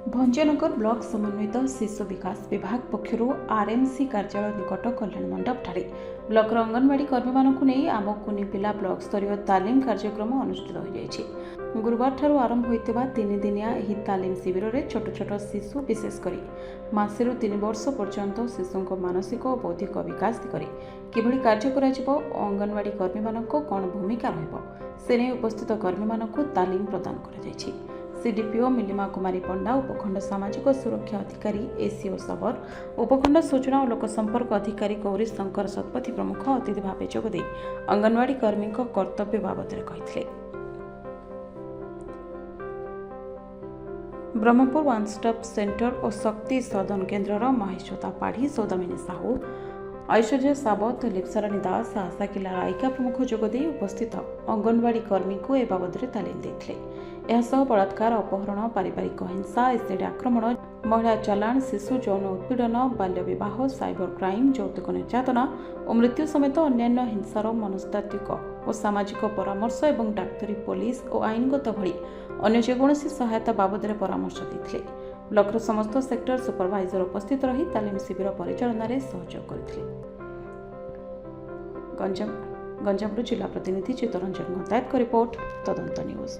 Bhanjanagar block समन्वित शिशु विकास विभाग पक्षर आरएमसी कार्यालय निकट कल्याण मंडप ठारे ब्लॉक अंगनवाड़ी कर्मी मानक नहीं आमकुनी पिला ब्लॉक स्तरीय तालीम कार्यक्रम अनुष्ठित हो जाइए। गुरुवार ठारू आरंभ होइतिबा 3 दिनिया एही तालीम शिविर में छोट छोट शिशु विशेषकर मासेरु 3 वर्ष पर्यंत शिशु मानसिक और बौद्धिक विकास दिगरे किभଳି कार्य कराजिबो अंगनवाड़ी कर्मी मानक कौन भूमिका रहिबो से नहीं उपस्थित कर्मी मानक तालीम प्रदान करा जायछि। सीडीपीओ मिलिमा कुमारी पंडा, उपखंड सामाजिक सुरक्षा अधिकारी एसीओ सबर, उपखंड सूचना और लोकसंपर्क अधिकारी गौरी शंकर शतपथी प्रमुख अतिथि भाव जोगदे अंगनवाड़ी कर्मी कर्तव्य बाबद कही। ब्रह्मपुर वन स्टॉप सेंटर और शक्ति सदन केन्द्र महेश्वता पाढ़ी, सौदामिनी साहू, ऐश्वर्य सावत, लिप्साराणी दास, आशा किला रायिका प्रमुख जोगदे उपस्थित अंगनवाड़ी कर्मी को ए बाबद तालीम देते। बलात्कार, अपहरण, पारिवारिक हिंसा, एसिड आक्रमण, महिला चालाण, शिशु यौन उत्पीड़न, बाल्य विवाह, साइबर क्राइम, यौतुक निर्यातना और मृत्यु समेत अन्यान्य हिंसार मनस्तात्विक और सामाजिक परामर्श और डाक्तरी, पुलिस और आईनगत भली अन्य जेकोसी सहायता बाबद परामर्श देते। ब्लॉकर समस्त सेक्टर सुपरवाइजर उपस्थित रही तालीम शिविर परिचालन में सहयोग करते। गंजाम जिला प्रतिनिधि चित्तरंजन गंतायत रिपोर्ट, तदंत न्यूज।